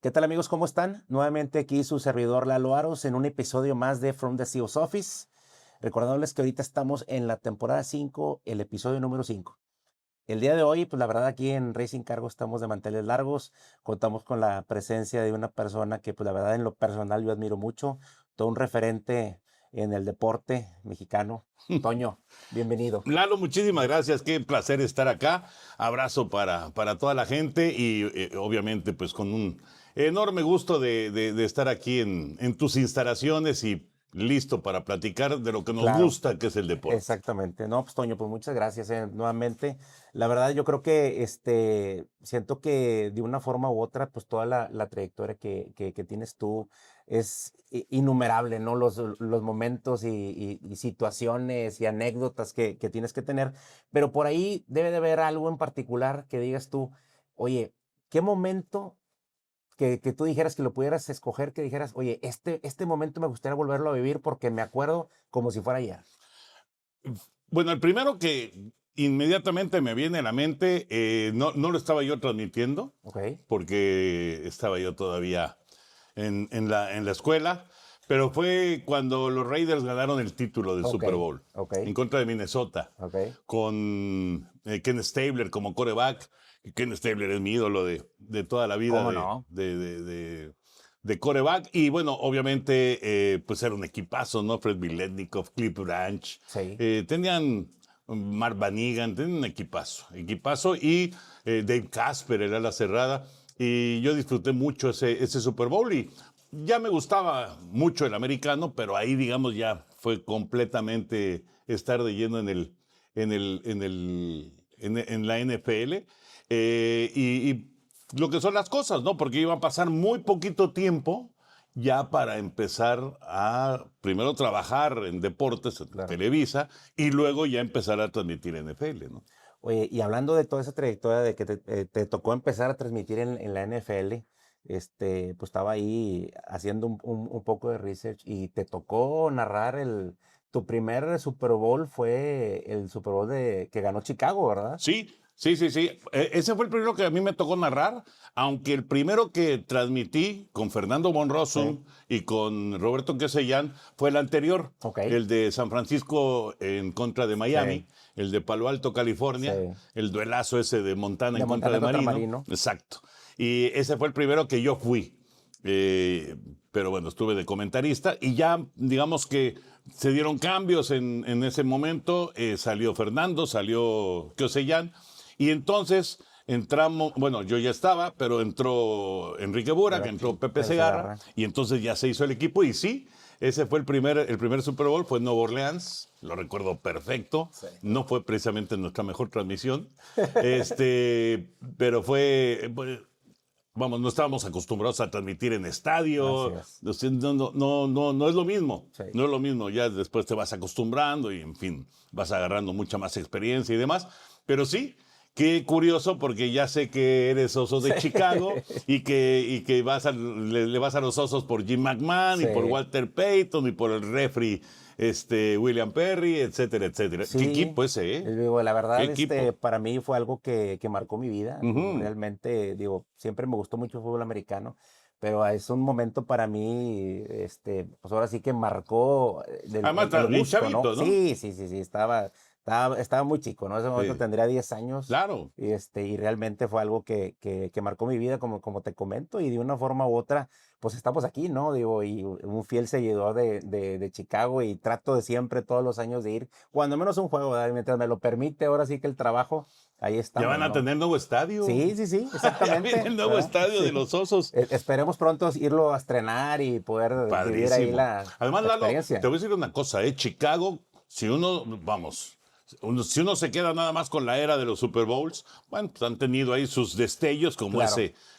¿Qué tal amigos? ¿Cómo están? Nuevamente aquí su servidor Lalo Aros en un episodio más de From the CEO's Office. Recordándoles que ahorita estamos en la temporada 5, el episodio número 5. El día de hoy, pues la verdad aquí en Racing Cargo estamos de manteles largos. Contamos con la presencia de una persona que pues la verdad en lo personal yo admiro mucho. Todo un referente en el deporte mexicano. Toño, bienvenido. Lalo, muchísimas gracias, qué placer estar acá. Abrazo para toda la gente y obviamente pues con un enorme gusto de estar aquí en tus instalaciones y listo para platicar de lo que nos Claro. gusta, que es el deporte. Exactamente. No, pues Toño, pues muchas gracias nuevamente. La verdad, yo creo que siento que de una forma u otra, pues toda la trayectoria que tienes tú es innumerable, ¿no? Los momentos y situaciones y anécdotas que tienes que tener, pero por ahí debe de haber algo en particular que digas tú, oye, ¿qué momento que tú dijeras que lo pudieras escoger, que dijeras, oye, este momento me gustaría volverlo a vivir porque me acuerdo como si fuera ayer? Bueno, el primero que inmediatamente me viene a la mente, no lo estaba yo transmitiendo, Ok, porque estaba yo todavía en la escuela, pero fue cuando los Raiders ganaron el título del ok, Super Bowl ok, en contra de Minnesota, ok. con Ken Stabler como quarterback. Ken Stabler es mi ídolo de toda la vida ¿Cómo no? de quarterback. Y bueno, obviamente, pues era un equipazo, ¿no? Fred Biletnikoff, Cliff Branch. Sí, Tenían Mark Van Egan, tenían un equipazo. Y Dave Casper era la cerrada. Y yo disfruté mucho ese Super Bowl y ya me gustaba mucho el americano, pero ahí, digamos, ya fue completamente estar de lleno en la NFL. Y lo que son las cosas, ¿no? Porque iba a pasar muy poquito tiempo ya para empezar a primero trabajar en deportes, en claro. Televisa, y luego ya empezar a transmitir NFL, ¿no? Oye, y hablando de toda esa trayectoria de que te tocó empezar a transmitir en la NFL, pues estaba ahí haciendo un poco de research y te tocó narrar tu primer Super Bowl fue el Super Bowl que ganó Chicago, ¿verdad? Sí, sí, sí, sí. Ese fue el primero que a mí me tocó narrar, aunque el primero que transmití con Fernando von Sí, Rossum y con Roberto Quesellán fue el anterior, ok, el de San Francisco en contra de sí, Miami, el de Palo Alto, California, sí. el duelazo ese de Montana De en contra Montana de contra Marino. Marino. Exacto. Y ese fue el primero que yo fui. Eh, pero bueno, estuve de comentarista y ya, digamos que se dieron cambios en ese momento. Salió Fernando, salió Quesellán y entonces entramos, bueno, yo ya estaba, pero entró Enrique Burak, entró Pepe Pedro Segarra Segarra. y entonces ya se hizo el equipo y sí, ese fue el primer Super Bowl, fue en Nueva Orleans, lo recuerdo perfecto, Sí. no fue precisamente nuestra mejor transmisión, pero vamos, no estábamos acostumbrados a transmitir en Así estadio, es. no es lo mismo, Sí. no es lo mismo, ya después te vas acostumbrando y en fin, vas agarrando mucha más experiencia y demás, pero sí, qué curioso porque ya sé que eres oso de Chicago y que le vas a los osos por Jim McMahon y por Sí. Walter Payton y por el refri William Perry, etcétera, etcétera. ¿Qué Sí, equipo ese, digo, la ¿Qué verdad, equipo? para mí fue algo que marcó mi vida. Ujú. Realmente, digo, siempre me gustó mucho el fútbol americano, pero es un momento para mí, pues ahora sí que marcó Además, el bien gusto, ¿no? chavito, ¿no? Sí, sí, sí, sí, estaba muy chico, ¿no? En ese momento Sí, tendría 10 años claro. y realmente fue algo que marcó mi vida, como te comento, y de una forma u otra, pues estamos aquí, ¿no? Digo, y un fiel seguidor de Chicago y trato de siempre, todos los años, de ir cuando menos un juego, ¿verdad? Mientras me lo permite, ahora sí que el trabajo, ahí Ya estamos, van a ¿no? tener nuevo estadio. Sí, sí, sí, Ya viene exactamente, el nuevo ¿verdad? estadio de Sí. los Osos. Esperemos pronto irlo a estrenar y poder vivir ahí Padrísimo. Además, la Lalo, te experiencia. voy a decir una cosa, Chicago, si uno, vamos, si uno se queda nada más con la era de los Super Bowls, bueno, pues han tenido ahí sus destellos Claro,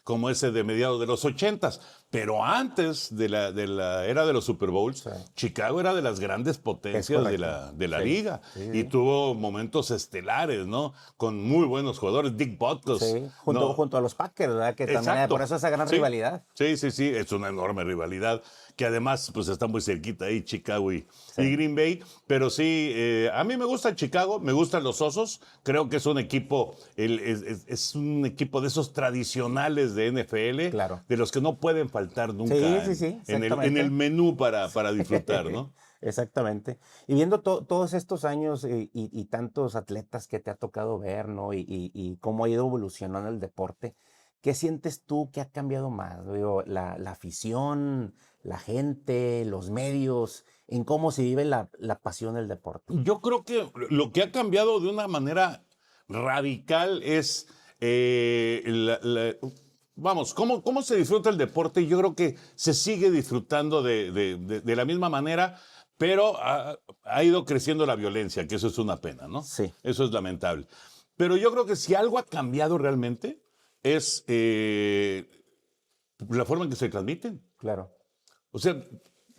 como ese de mediados de los 80s. Pero antes de la era de los Super Bowls, sí, Chicago era de las grandes es potencias de correcto. la Sí, liga sí, y sí. tuvo momentos estelares, ¿no? Con muy buenos jugadores, Dick Butkus, Sí, ¿no? junto a los Packers, ¿verdad? Que también hay, por Exacto. eso esa gran Sí, rivalidad. sí, sí, sí. Es una enorme rivalidad que además pues está muy cerquita ahí, Chicago y Sí, Green Bay. Pero sí, a mí me gusta Chicago, me gustan los Osos. Creo que es un equipo, es un equipo de esos tradicionales Sí, de NFL, claro. de los que no pueden faltar nunca Sí, sí, sí, en el exactamente. menú para disfrutar, ¿no? Exactamente. Y viendo todos estos años y tantos atletas que te ha tocado ver, ¿no? Y cómo ha ido evolucionando el deporte, ¿qué sientes tú que ha cambiado más? Digo, la afición, la gente, los medios, en cómo se vive la pasión del deporte. Yo creo que lo que ha cambiado de una manera radical es, vamos, cómo se disfruta el deporte. Yo creo que se sigue disfrutando de la misma manera, pero ha ido creciendo la violencia, que eso es una pena, ¿no? Sí, Eso es lamentable. Pero yo creo que si algo ha cambiado realmente es la forma en que se transmiten. claro. O sea,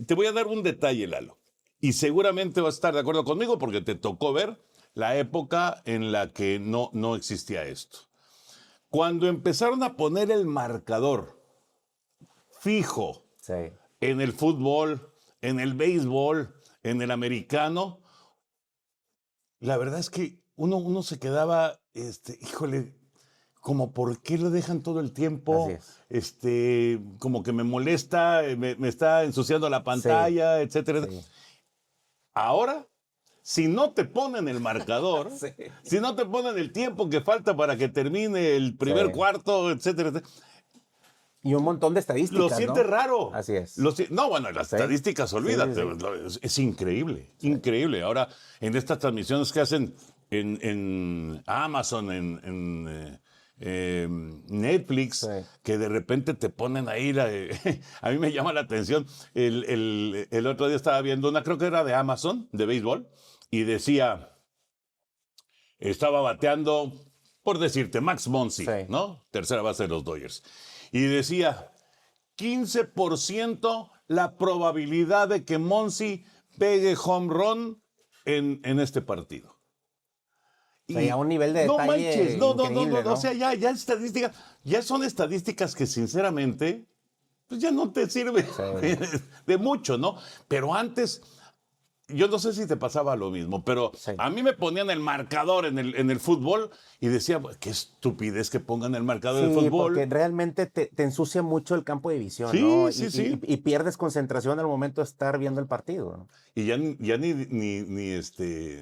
te voy a dar un detalle, Lalo. Y seguramente vas a estar de acuerdo conmigo porque te tocó ver la época en la que no existía esto. Cuando empezaron a poner el marcador fijo Sí, en el fútbol, en el béisbol, en el americano, la verdad es que uno se quedaba, híjole, como por qué lo dejan todo el así tiempo, es. como que me molesta, me está ensuciando la Sí, pantalla, etcétera. sí. Ahora, si no te ponen el marcador, Sí, si no te ponen el tiempo que falta para que termine el sí. primer cuarto, etcétera, etcétera, Y un montón de lo estadísticas, sientes ¿no? raro. Así es. No, bueno, las Sí, estadísticas, sí, sí, olvídate, sí. es increíble, Sí, increíble. Ahora, en estas transmisiones que hacen en Amazon, Netflix, sí. que de repente te ponen ahí, a mí me llama la atención, el otro día estaba viendo una, creo que era de Amazon, de béisbol, y decía, estaba bateando, por decirte, Max Muncy, Sí. ¿no? Tercera base de los Dodgers. Y decía, 15% la probabilidad de que Muncy pegue home run en este partido. O sea, ya Y un nivel de no manches, detalle no, increíble, o sea, ¿no? ya estadísticas, ya son estadísticas que sinceramente, pues ya no te sirve Sí, de mucho, ¿no? Pero antes, yo no sé si te pasaba lo mismo, pero sí. a mí me ponían el marcador en el fútbol y decía, qué estupidez que pongan el marcador en el Sí, porque fútbol. realmente te ensucia mucho el campo de visión, ¿no? Sí, sí, sí. Y pierdes concentración al momento de estar viendo el partido, ¿no? Y ya ni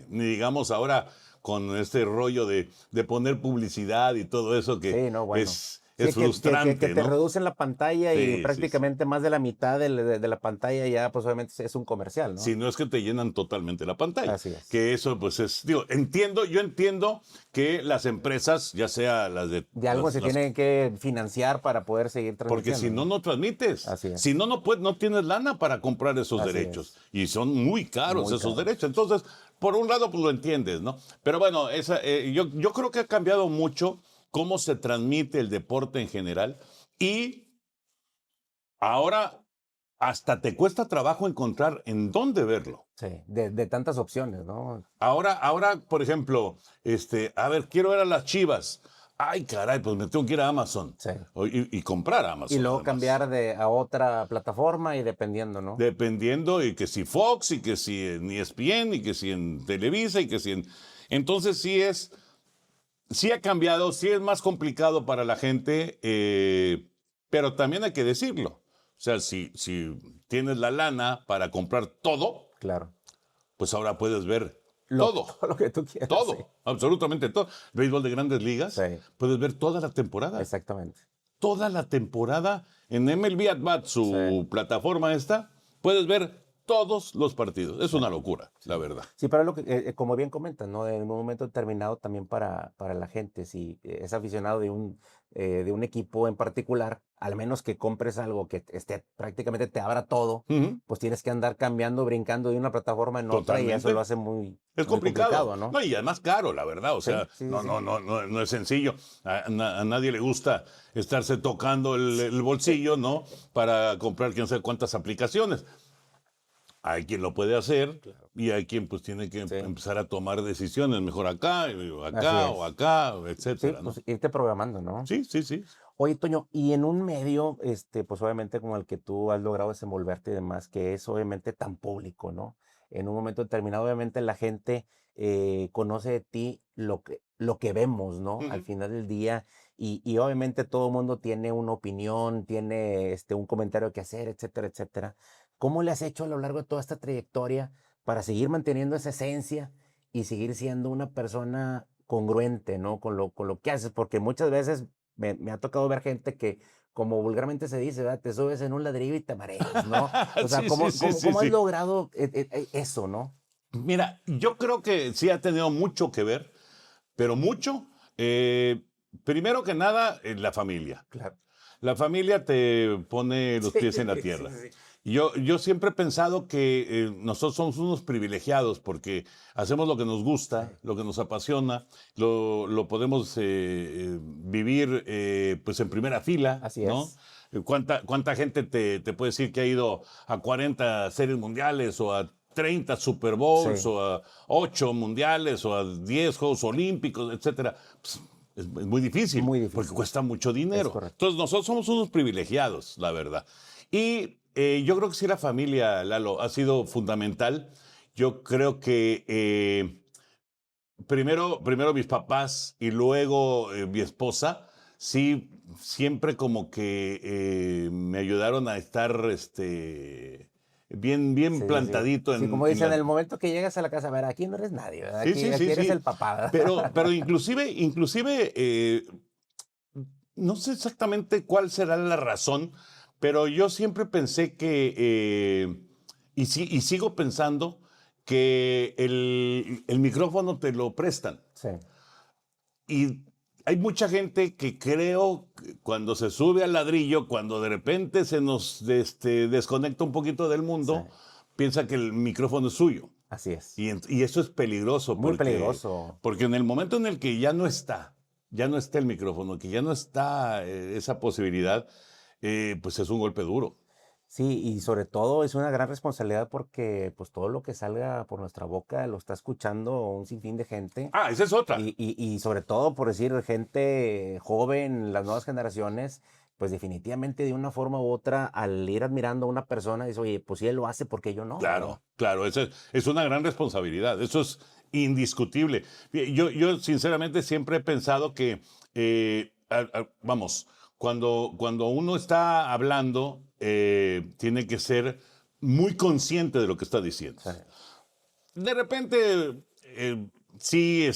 digamos ahora con este rollo de poner publicidad y todo eso que Sí, no, bueno. es Sí, que frustrante, te ¿no? reducen la pantalla y Sí, sí, sí. prácticamente más de la mitad de la pantalla ya, pues obviamente es un comercial, Si ¿no? no es que te llenan totalmente la pantalla. Así es. Que eso, pues digo, yo entiendo que las empresas, ya sea las de De algo se las tiene que financiar para poder seguir porque transmitiendo, si no, ¿no? no transmites. Así Si es. no, no tienes lana para comprar esos Así derechos. es. Y son muy caros Muy esos caros. derechos. Entonces, por un lado, pues lo entiendes, ¿no? Pero bueno, yo creo que ha cambiado mucho cómo se transmite el deporte en general. Y ahora hasta te cuesta trabajo encontrar en dónde verlo. Sí, de tantas opciones, ¿no? Ahora, por ejemplo, a ver, quiero ver a las Chivas. Ay, caray, pues me tengo que ir a Amazon. Sí. Y comprar a Y Amazon, luego además. cambiar a otra plataforma y dependiendo, ¿no? Dependiendo, y que si Fox, y que si en ESPN, y que si en Televisa, y que si en... Entonces sí ha cambiado, sí es más complicado para la gente, pero también hay que decirlo. O sea, si tienes la lana para comprar todo, Claro. pues ahora puedes ver todo, Todo lo que tú quieras, sí. todo, absolutamente todo. Béisbol de Grandes Ligas, Sí, puedes ver toda la temporada. exactamente. Toda la temporada en MLB At Bat, Sí, su plataforma esta, puedes ver todos los partidos. Es sí, una locura, sí. la verdad. Sí, pero lo que, como bien comentas, ¿no? En un momento determinado también para la gente, si es aficionado de un equipo en particular, al menos que compres algo que prácticamente te abra todo, Ujú, pues tienes que andar cambiando, brincando de una plataforma en otra y eso lo totalmente. hace muy, Es muy complicado. complicado, ¿no? No, y además caro, la verdad. O Sí, sea, sí, sí, sí. no es sencillo. A nadie le gusta estarse tocando el bolsillo, ¿no? Para comprar quién sabe cuántas aplicaciones. Hay quien lo puede hacer Claro. y hay quien pues tiene que Sí, empezar a tomar decisiones, mejor acá, así o es. acá, Sí, etcétera, ¿no? pues irte programando, ¿no? Sí, sí, sí. Oye, Toño, y en un medio, pues obviamente como el que tú has logrado desenvolverte y demás, que es obviamente tan público, ¿no? En un momento determinado, obviamente la gente conoce de ti lo que vemos, ¿no? Al Ujú. final del día, y obviamente todo el mundo tiene una opinión, tiene un comentario que hacer, etcétera, etcétera. ¿Cómo le has hecho a lo largo de toda esta trayectoria para seguir manteniendo esa esencia y seguir siendo una persona congruente, ¿no? Con lo que haces? Porque muchas veces me ha tocado ver gente que, como vulgarmente se dice, ¿verdad? Te subes en un ladrillo y te mareas, ¿no? O sea, Sí, sí, sí, sí, ¿cómo has sí. logrado eso, ¿no? Mira, yo creo que sí ha tenido mucho que ver, pero mucho. eh, Primero que nada, la familia. Claro. La familia te pone los Sí, pies en la sí, tierra. sí. Yo siempre he pensado que nosotros somos unos privilegiados porque hacemos lo que nos Sí, gusta, lo que nos apasiona, lo podemos vivir pues en primera fila, así ¿no? es. ¿Cuánta gente te puede decir que ha ido a 40 series mundiales o a 30 Super Bowls Sí, o a 8 mundiales o a 10 Juegos Olímpicos, etcétera? Pues, es muy difícil muy porque difícil. cuesta mucho Es dinero. correcto. Entonces nosotros somos unos privilegiados, la verdad. Y yo creo que sí la familia, Lalo, ha sido fundamental. Yo creo que primero mis papás y luego mi esposa, sí, siempre como que me ayudaron a estar bien Sí, sí, sí. plantadito Sí, como en dicen, en la... el momento que llegas a la casa, a ver, aquí no eres nadie, ¿verdad? Sí, Aquí, sí, aquí sí, eres sí. el papá. Pero inclusive no sé exactamente cuál será la razón, pero yo siempre pensé que, y sigo pensando, que el micrófono te lo prestan. Sí, Y hay mucha gente que creo que cuando se sube al ladrillo, cuando de repente se nos desconecta un poquito del sí, mundo, piensa que el micrófono es suyo. así es. Y eso es peligroso Muy peligroso. porque en el momento en el que ya no está el micrófono, que ya no está esa posibilidad, pues es un golpe duro. Sí, y sobre todo es una gran responsabilidad porque pues todo lo que salga por nuestra boca lo está escuchando un sinfín de gente Ah, esa es otra. y sobre todo por decir gente joven, las nuevas generaciones, pues definitivamente de una forma u otra al ir admirando a una persona, dice, oye, pues si él lo hace, ¿por qué yo no? ¿Verdad? Claro, claro, es una gran responsabilidad, eso es indiscutible. Yo sinceramente siempre he pensado que, vamos, cuando uno está hablando, tiene que ser muy consciente de lo que está diciendo. Sí, De repente, sí,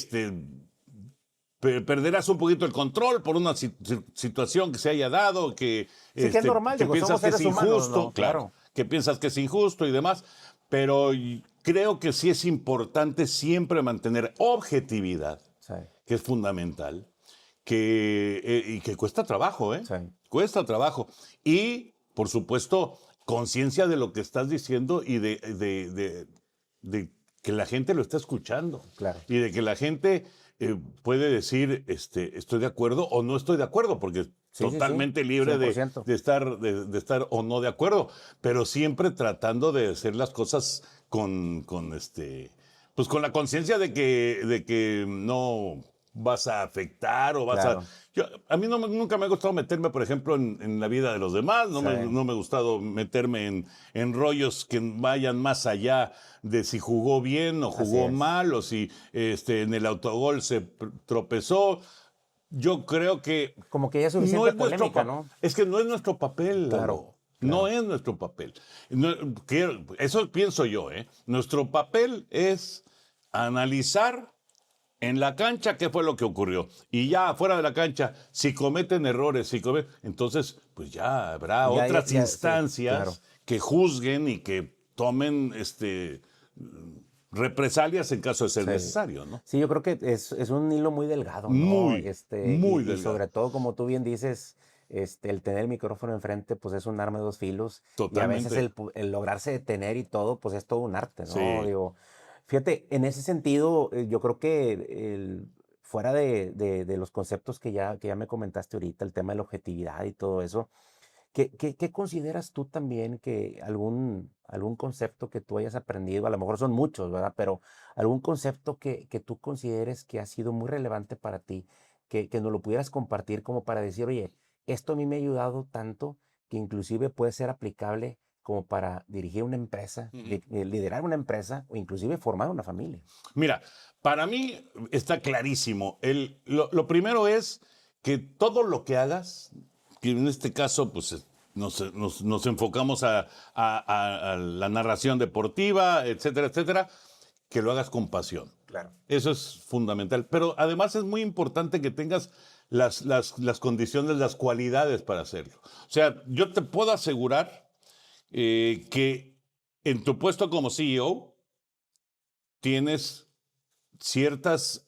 perderás un poquito el control por una situación que se haya dado, sí que es normal, que digo, piensas somos que es seres humanos, injusto, ¿no? claro, Claro. que piensas que es injusto y demás, pero creo que sí es importante siempre mantener objetividad, Sí, que es fundamental, y que cuesta trabajo, ¿eh? sí, Cuesta trabajo. Y, por supuesto, conciencia de lo que estás diciendo y de que la gente lo está escuchando claro. y de que la gente puede decir, estoy de acuerdo o no estoy de acuerdo, porque es Sí, sí, sí, totalmente libre 100%. de estar o no de acuerdo, pero siempre tratando de hacer las cosas pues con la conciencia de que no vas a afectar o vas a... Claro. A mí nunca me ha gustado meterme, por ejemplo, en la vida de los demás, Sí, no me ha gustado meterme en rollos que vayan más allá de si jugó bien o así jugó es. mal o si en el autogol se tropezó. Yo creo que Como que ya es no suficiente es nuestro polémica, papel, ¿no? es que no es nuestro papel, Claro, Lalo. No claro. es nuestro papel. Eso pienso yo, ¿eh? Nuestro papel es analizar en la cancha qué fue lo que ocurrió. Y ya fuera de la cancha, si cometen errores, entonces, pues ya habrá otras Sí, claro. instancias que juzguen y que tomen represalias en caso de ser Sí. necesario, ¿no? Sí, yo creo que es un hilo muy delgado, ¿no? Muy, muy Y sobre delgado. todo, como tú bien dices, el tener el micrófono enfrente, pues es un arma de dos filos. Y a veces Totalmente. el lograrse detener y todo, pues es todo un arte, ¿no? Sí. Digo, fíjate, en ese sentido, yo creo que fuera de los conceptos que ya me comentaste ahorita, el tema de la objetividad y todo eso, ¿qué consideras tú también que algún concepto que tú hayas aprendido, a lo mejor son muchos, ¿verdad? Pero algún concepto que tú consideres que ha sido muy relevante para ti, que nos lo pudieras compartir como para decir, oye, esto a mí me ha ayudado tanto que inclusive puede ser aplicable como para dirigir una empresa, liderar una empresa o inclusive formar una familia? Mira, para mí está clarísimo. Lo primero es que todo lo que hagas, que en este caso pues nos enfocamos a la narración deportiva, etcétera, etcétera, que lo hagas con pasión. Claro. Eso es fundamental. Pero además es muy importante que tengas las condiciones, las cualidades para hacerlo. O sea, yo te puedo asegurar que en tu puesto como CEO tienes ciertas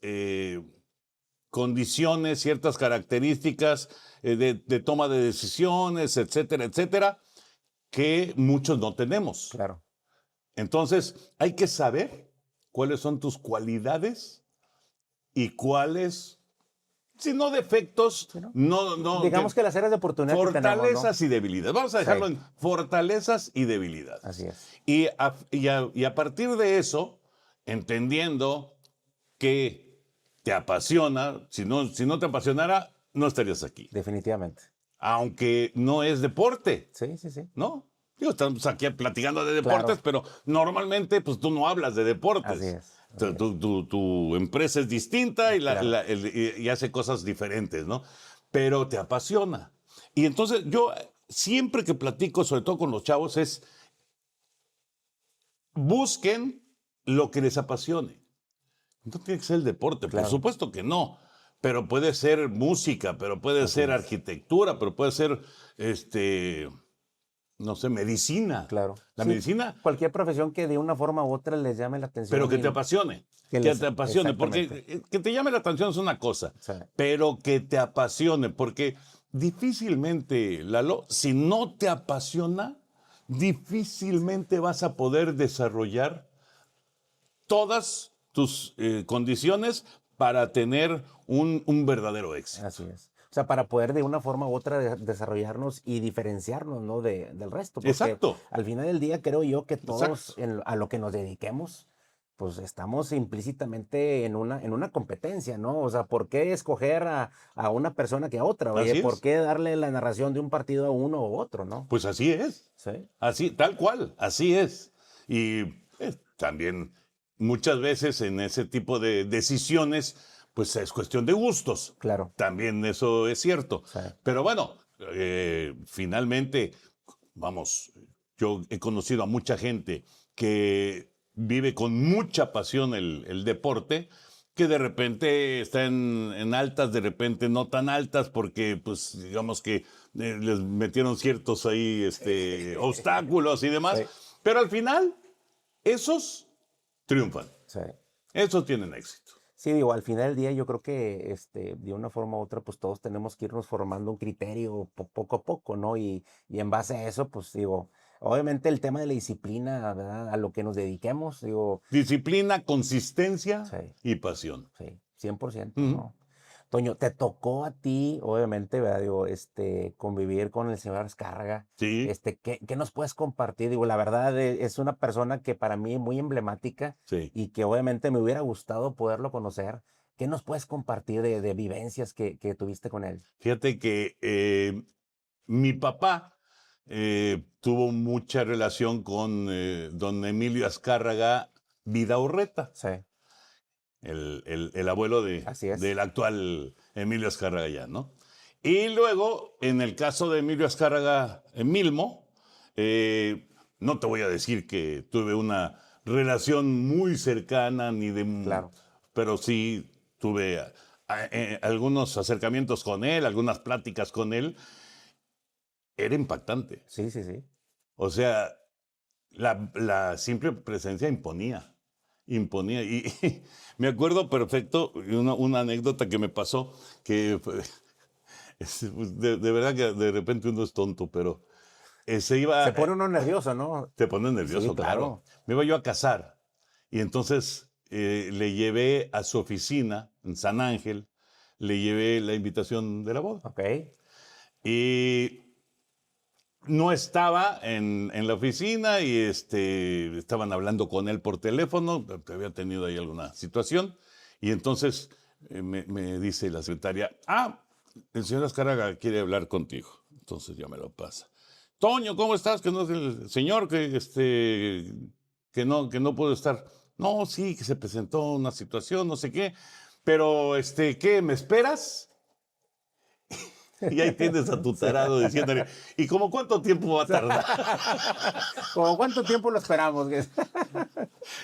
condiciones, ciertas características de toma de decisiones, etcétera, etcétera, que muchos no tenemos. Claro. Entonces, hay que saber cuáles son tus cualidades y cuáles, si no defectos, Sí, ¿no? no Digamos que las áreas de oportunidad que tenemos, ¿no? fortalezas y debilidades. Vamos a dejarlo Sí. en fortalezas y debilidades. Así es. Y a partir de eso, entendiendo que te apasiona, si no te apasionara, no estarías aquí. Definitivamente. Aunque no es deporte, Sí, sí, sí. ¿no? Digo, estamos aquí platicando de deportes, Claro. pero normalmente pues tú no hablas de deportes. Así es. Tu empresa es distinta y, Claro. y hace cosas diferentes, ¿no? Pero te apasiona. Y entonces yo siempre que platico, sobre todo con los chavos, es busquen lo que les apasione. No tiene que ser el deporte, Claro. por supuesto que no. Pero puede ser música, pero puede Así ser es. arquitectura, pero puede ser, no sé, medicina. Claro. La Sí, medicina, cualquier profesión que de una forma u otra les llame la atención. pero que y te apasione. que Que les- te apasione, porque exactamente. que te llame la atención es una cosa, Sí. pero que te apasione, porque difícilmente, Lalo, si no te apasiona, difícilmente vas a poder desarrollar todas tus condiciones para tener un verdadero éxito. Así es. O sea, para poder de una forma u otra desarrollarnos y diferenciarnos, ¿no? del resto. Porque Exacto. al final del día creo yo que todos Exacto. a lo que nos dediquemos, pues estamos implícitamente en una competencia, ¿no? O sea, ¿por qué escoger a una persona que a otra? Oye, Así ¿por es. qué darle la narración de un partido a uno u otro, no? Pues así es. Sí, Así, tal cual, así es. Y también muchas veces en ese tipo de decisiones, pues es cuestión de gustos. claro. También eso es cierto. Sí. Pero bueno, finalmente, vamos, yo he conocido a mucha gente que vive con mucha pasión el deporte, que de repente está en altas, de repente no tan altas, porque pues digamos que les metieron ciertos ahí obstáculos y demás, Sí. pero al final esos triunfan, Sí. esos tienen éxito. Sí, digo, al final del día yo creo que de una forma u otra, pues todos tenemos que irnos formando un criterio poco a poco, ¿no? Y en base a eso, pues digo, obviamente el tema de la disciplina, ¿verdad? A lo que nos dediquemos, digo, Disciplina, consistencia sí, y pasión. sí, 100%, Ujú. ¿no? Toño, te tocó a ti, obviamente, ¿verdad? Digo, convivir con el señor Azcárraga. Sí, ¿Qué nos puedes compartir? Digo, la verdad es una persona que para mí es muy emblemática sí. y que obviamente me hubiera gustado poderlo conocer. ¿Qué nos puedes compartir de vivencias que tuviste con él? Fíjate que mi papá tuvo mucha relación con don Emilio Azcárraga Vidaurreta, Sí, el abuelo así es. del actual Emilio Azcárraga ya, ¿no? Y luego, en el caso de Emilio Azcárraga Milmo, no te voy a decir que tuve una relación muy cercana, ni de, Claro. pero sí tuve algunos acercamientos con él, algunas pláticas con él. Era impactante. Sí, sí, sí. O sea, la simple presencia imponía. Imponía. Y, me acuerdo perfecto una anécdota que me pasó, que pues, de verdad que de repente uno es tonto, pero se iba, Se pone uno nervioso, ¿no? te pone nervioso, Sí, claro. claro. Me iba yo a casar y entonces le llevé a su oficina en San Ángel, le llevé la invitación de la boda. Ok. Y no estaba en la oficina y estaban hablando con él por teléfono, que había tenido ahí alguna situación. Y entonces me dice la secretaria, el señor Azcárraga quiere hablar contigo. Entonces ya me lo pasa. Toño, ¿cómo estás? Que no es el señor que no pudo estar. No, sí, que se presentó una situación, no sé qué. Pero, ¿qué? ¿Me esperas? Y ahí tienes a tu Sí. tarado diciéndole, ¿y como cuánto tiempo va a tardar? ¿Como cuánto tiempo lo esperamos?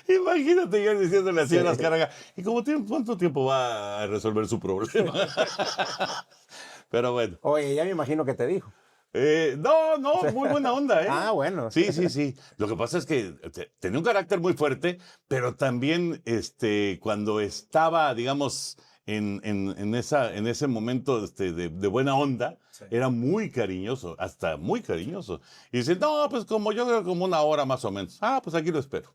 Imagínate yo diciéndole así a las Sí. cargas, ¿y cuánto tiempo va a resolver su problema? Pero bueno. Oye, ya me imagino que te dijo. No, no, muy buena onda, ¿eh? Ah, bueno. Sí, sí, sí. Lo que pasa es que tenía un carácter muy fuerte, pero también cuando estaba, digamos, en ese momento de buena onda, Sí. era muy cariñoso, hasta muy cariñoso. Y dice, no, pues como yo creo como una hora más o menos. Ah, pues aquí lo espero.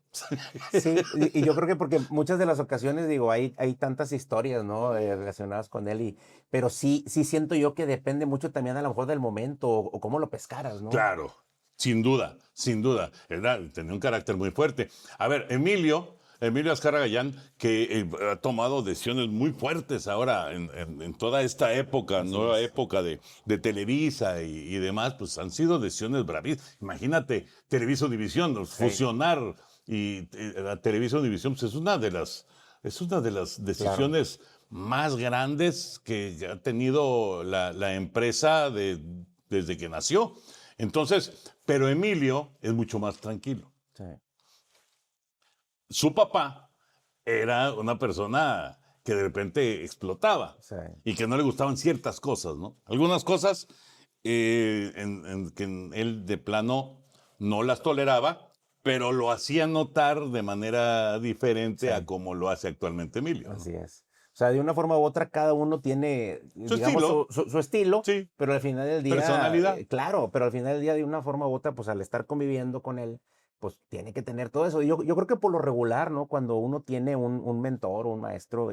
Sí, y yo creo que porque muchas de las ocasiones, digo, hay tantas historias, ¿no? Relacionadas con él, pero sí siento yo que depende mucho también a lo mejor del momento o cómo lo pescaras, ¿no? Claro, sin duda, sin duda. Tenía un carácter muy fuerte. A ver, Emilio Azcárraga Gallán, que ha tomado decisiones muy fuertes ahora en toda esta época, Así nueva es. época de Televisa y demás, pues han sido decisiones bravísimas. Imagínate, Televisa Univisión, Sí, fusionar y la Televisa Univisión, pues es una de las claro. decisiones más grandes que ha tenido la empresa desde que nació. Entonces, pero Emilio es mucho más tranquilo. Sí, Su papá era una persona que de repente explotaba sí, y que no le gustaban ciertas cosas, ¿no? Algunas cosas en que él de plano no las toleraba, pero lo hacía notar de manera diferente a sí, como lo hace actualmente Emilio, ¿no? así es. O sea, de una forma u otra, cada uno tiene, Su digamos, estilo, su estilo, sí, pero al final del día, personalidad, claro, pero al final del día, de una forma u otra, pues al estar conviviendo con él, pues tiene que tener todo eso. Yo creo que por lo regular, ¿no? Cuando uno tiene un mentor, un maestro,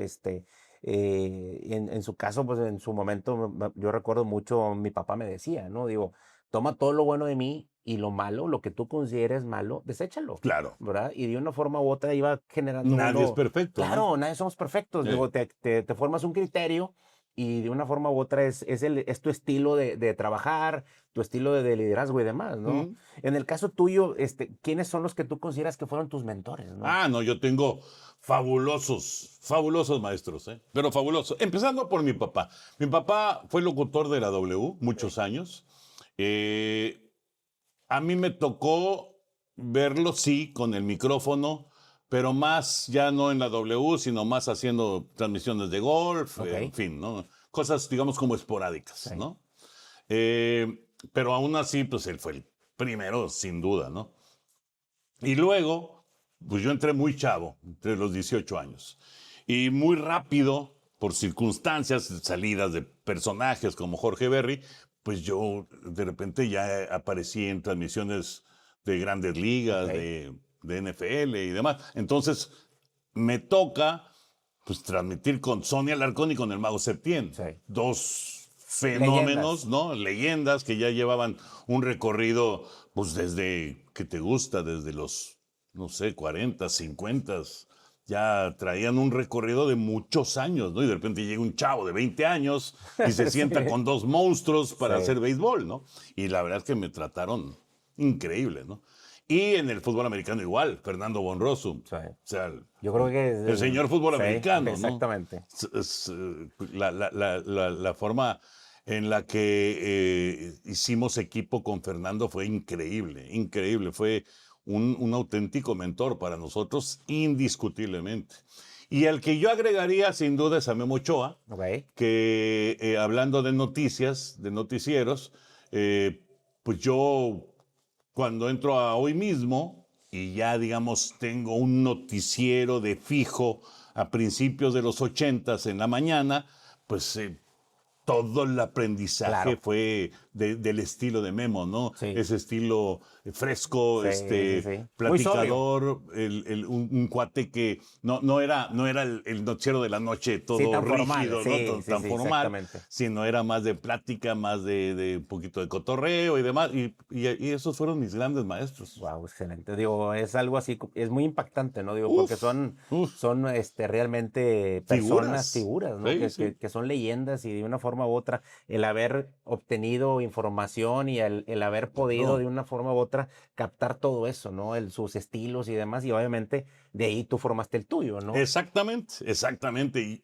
en su caso, pues en su momento, yo recuerdo mucho, mi papá me decía, ¿no? Digo, toma todo lo bueno de mí y lo malo, lo que tú consideres malo, deséchalo, claro. ¿verdad? Y de una forma u otra iba generando Nadie es uno, perfecto, ¿no? claro, nadie somos perfectos, Eh, digo, te formas un criterio y de una forma u otra es tu estilo de trabajar, tu estilo de liderazgo y demás, ¿no? mm. En el caso tuyo, ¿quiénes son los que tú consideras que fueron tus mentores, no? Ah, no, yo tengo fabulosos, fabulosos maestros, ¿eh? Pero fabulosos. Empezando por mi papá. Mi papá fue locutor de la W Sí, muchos años. Eh, a mí me tocó verlo, sí, con el micrófono, pero más ya no en la W, sino más haciendo transmisiones de golf, ok, en fin, ¿no? Cosas, digamos, como esporádicas, sí, ¿no? Pero aún así, pues él fue el primero, sin duda, ¿no? Y luego, pues yo entré muy chavo, entre los 18 años. Y muy rápido, por circunstancias, salidas de personajes como Jorge Berry, pues yo de repente ya aparecí en transmisiones de grandes ok, ligas, de NFL y demás. Entonces, me toca pues transmitir con Sonia Alarcón y con el Mago Septién. sí. Dos Leyendas. fenómenos, ¿no? Leyendas que ya llevaban un recorrido, pues desde, ¿qué te gusta? Desde los, no sé, 40, 50, ya traían un recorrido de muchos años, ¿no? Y de repente llega un chavo de 20 años y se Sí, sienta con dos monstruos para sí, hacer béisbol, ¿no? Y la verdad es que me trataron increíble, ¿no? Y en el fútbol americano igual, Fernando Bonroso, o sí. sea, Yo creo que el señor fútbol sí, americano, ¿no? exactamente. La forma en la que hicimos equipo con Fernando fue increíble, increíble. Fue un auténtico mentor para nosotros, indiscutiblemente. Y el que yo agregaría, sin duda, es a Memo Ochoa, Ok, que hablando de noticias, de noticieros, pues yo cuando entro a hoy mismo y ya, digamos, tengo un noticiero de fijo a principios de los 80 en la mañana, pues todo el aprendizaje claro. fue del estilo de Memo, ¿no? Sí, Ese estilo fresco, sí, sí, sí. Muy sobrio. platicador, un cuate que no era el noticiero de la noche Sí, todo tan formal. rígido, ¿no? Sí, sí, Tan sí, formal, exactamente. sino era más de plática, más de un poquito de cotorreo y demás. Y esos fueron mis grandes maestros. Wow, excelente. Digo, es algo así, es muy impactante, ¿no? Digo, porque Uf, uf, realmente personas, figuras. figuras, ¿no? Sí, sí. Que son leyendas y de una forma u otra, el haber obtenido información y el haber podido de una forma u otra captar todo eso, ¿no? Sus estilos y demás, y obviamente de ahí tú formaste el tuyo, ¿no? Exactamente, exactamente. Y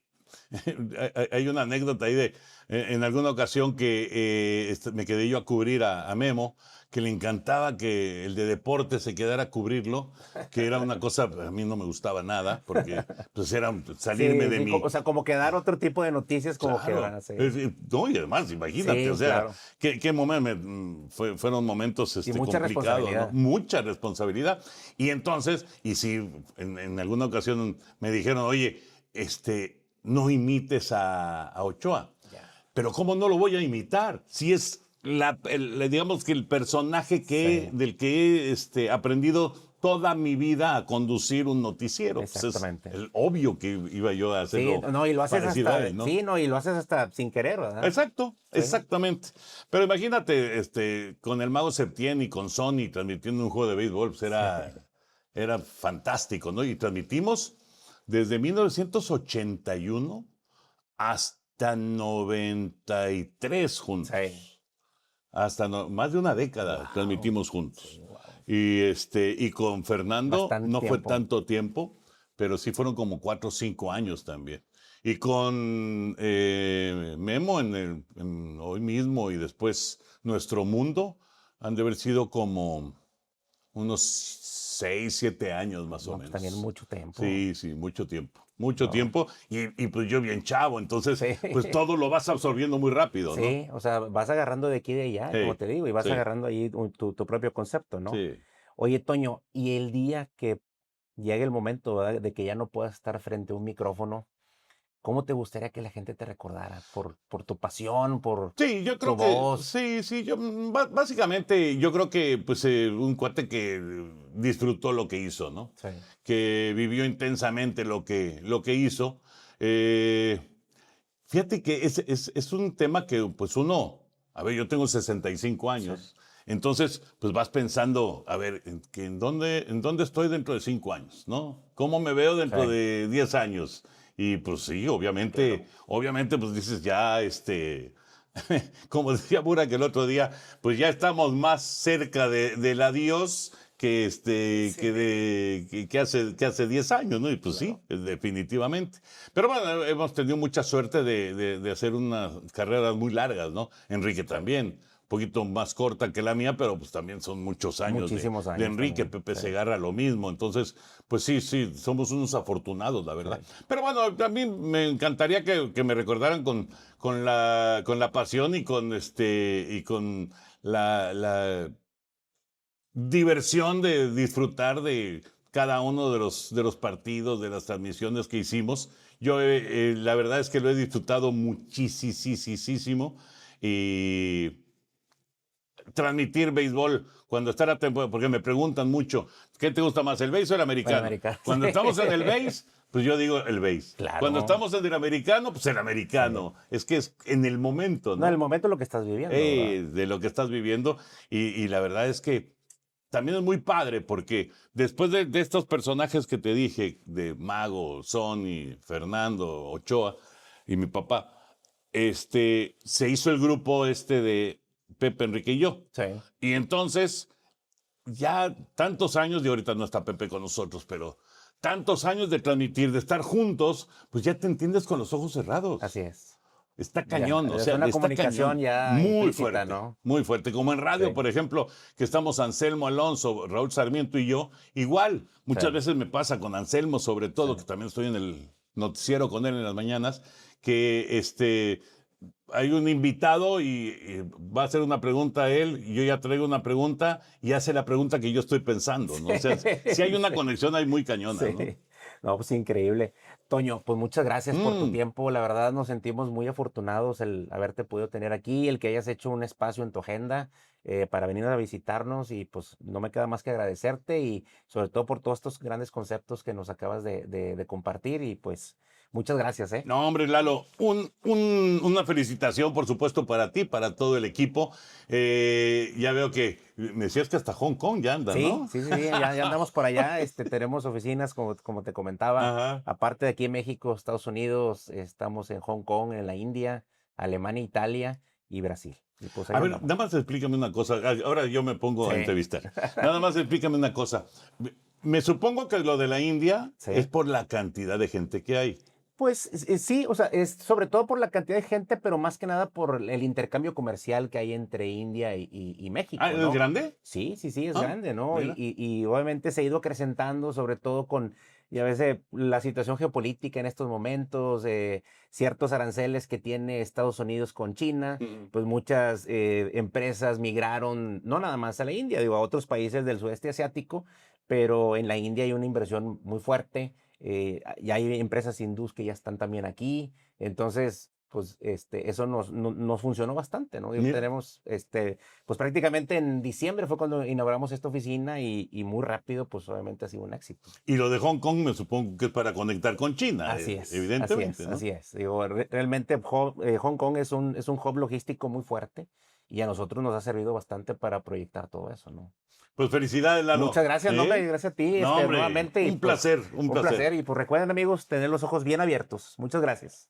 hay una anécdota ahí de, en alguna ocasión que me quedé yo a cubrir a Memo, que le encantaba que el de deporte se quedara a cubrirlo, que era una cosa, a mí no me gustaba nada, porque pues era salirme Sí, de sí, mi... o sea, como que dar otro tipo de noticias como que, Claro. ¿verdad? Sí, No, y además, imagínate, o sí, sea, claro. qué momento, fueron momentos Y mucha complicados, ¿no? responsabilidad. Mucha responsabilidad. Y entonces, y si en alguna ocasión me dijeron, oye, no imites a Ochoa. Ya. Pero ¿cómo no lo voy a imitar? Si es, digamos que el personaje Sí, del que he aprendido toda mi vida a conducir un noticiero. Pues es exactamente. obvio que iba yo a Sí, hacerlo no, y lo haces parecido a hasta, él, ¿no? sí, no, y lo haces hasta sin querer, ¿verdad? Exacto, Sí, exactamente. Pero imagínate, con el Mago Septién y con Sony transmitiendo un juego de béisbol, pues sí, era fantástico, ¿no? Y transmitimos desde 1981 hasta 93 sí. juntos. Hasta más de una década Wow. transmitimos Sí, juntos. wow. Y con Fernando Bastante no fue tiempo. tanto tiempo, pero sí fueron como 4 o 5 años también. Y con Memo hoy mismo y después Nuestro Mundo han de haber sido como unos 6, 7 años más o No, pues también menos. mucho tiempo. Sí, sí, mucho tiempo. Mucho No. tiempo. Y pues yo bien chavo, entonces Sí, pues todo lo vas absorbiendo muy rápido, ¿no? sí, o sea, vas agarrando de aquí y de allá, como Sí, te digo, y vas sí, agarrando ahí tu propio concepto, ¿no? sí. Oye, Toño, y el día que llegue el momento, ¿verdad?, de que ya no puedas estar frente a un micrófono, ¿cómo te gustaría que la gente te recordara? ¿Por tu pasión, por Sí, yo tu creo que, voz? sí, sí, básicamente yo creo que pues un cuate que disfrutó lo que hizo, ¿no? Sí, Que vivió intensamente lo que hizo. Eh, Fíjate que es un tema que pues a ver, yo tengo 65 sí, años, entonces pues vas pensando, a ver, ¿en dónde estoy dentro de 5 años, ¿no? ¿Cómo me veo dentro sí, de 10 años? Y pues sí, claro. obviamente pues dices ya, como decía Burak el otro día, pues ya estamos más cerca del adiós que, Sí, que hace 10 años, ¿no? Y pues sí, claro. definitivamente. Pero bueno, hemos tenido mucha suerte de hacer unas carreras muy largas, ¿no? Enrique Sí. también, un poquito más corta que la mía, pero pues también son muchos años Muchísimos de años Enrique, también. Pepe Sí, Segarra lo mismo. Entonces, pues sí, sí, somos unos afortunados, la verdad. sí. Pero bueno, a mí me encantaría que me recordaran con la pasión y con la diversión de disfrutar de cada uno de los partidos, de las transmisiones que hicimos. Yo, la verdad es que lo he disfrutado muchísimo y transmitir béisbol cuando está la temporada, porque me preguntan mucho, ¿qué te gusta más, el béis o el Bueno, americano? América. Cuando estamos en el béis, pues yo digo el béis. Cuando Claro. estamos en el americano, pues el Sí. americano. Es que es en el momento, No, el ¿no? momento es lo que estás viviendo, ¿verdad? De lo que estás viviendo. Y la verdad es que también es muy padre porque después de estos personajes que te dije, de Mago, Sony, Fernando, Ochoa y mi papá, se hizo el grupo de Pepe, Enrique y yo. Sí, Y entonces, ya tantos años, y ahorita no está Pepe con nosotros, pero tantos años de transmitir, de estar juntos, pues ya te entiendes con los ojos cerrados. así es. Está Ya, cañón, o es sea, una está comunicación cañón. ya Muy implícita, fuerte, ¿no? muy fuerte. Como en radio, Sí, por ejemplo, que estamos Anselmo Alonso, Raúl Sarmiento y yo, igual. sí, Muchas veces me pasa con Anselmo, sobre sí. todo, que también estoy en el noticiero con él en las mañanas, que hay un invitado y va a hacer una pregunta a él, y yo ya traigo una pregunta y hace la pregunta que yo estoy pensando, ¿no? O sea, si hay una Sí, conexión ahí muy cañona, sí. ¿no? No, pues increíble. Toño, pues muchas gracias por tu Mm. tiempo. La verdad nos sentimos muy afortunados el haberte podido tener aquí, el que hayas hecho un espacio en tu agenda para venir a visitarnos y pues no me queda más que agradecerte y sobre todo por todos estos grandes conceptos que nos acabas de compartir y pues muchas gracias, ¿eh? No, hombre, Lalo, una felicitación, por supuesto, para ti, para todo el equipo. Ya veo que me decías que hasta Hong Kong ya anda, Sí, ¿no? sí, sí, sí, ya andamos por allá, tenemos oficinas, como te comentaba, Ajá. aparte de aquí en México, Estados Unidos, estamos en Hong Kong, en la India, Alemania, Italia y Brasil. Y pues ahí A ver, andamos. nada más explícame una cosa. Ahora yo me pongo a Sí. entrevistar. Nada más explícame una cosa. Me supongo que lo de la India es Sí. por la cantidad de gente que hay. Pues sí, o sea, es sobre todo por la cantidad de gente, pero más que nada por el intercambio comercial que hay entre India y Ah, México, ¿es ¿no? grande? Sí, sí, sí, es Ah, grande, ¿no? mira. Y obviamente se ha ido acrecentando, sobre todo con, ya ves, la situación geopolítica en estos momentos, ciertos aranceles que tiene Estados Unidos con China, Mm. pues muchas empresas migraron, no nada más a la India, digo, a otros países del sudeste asiático, pero en la India hay una inversión muy fuerte, ya hay empresas hindús que ya están también aquí, entonces, pues, eso nos funcionó bastante, ¿no? Mira. Tenemos, pues prácticamente en diciembre fue cuando inauguramos esta oficina y muy rápido, pues obviamente ha sido un éxito. Y lo de Hong Kong me supongo que es para conectar con China, Así es, así evidentemente, es, ¿no? así es. Digo, realmente Hong Kong es un hub logístico muy fuerte y a nosotros nos ha servido bastante para proyectar todo eso, ¿no? Pues felicidades, Lalo. Muchas gracias, no, hombre, ¿Eh? gracias a ti, No, hombre, nuevamente, y un pues placer, un un placer. placer. Y pues recuerden, amigos, tener los ojos bien abiertos. Muchas gracias.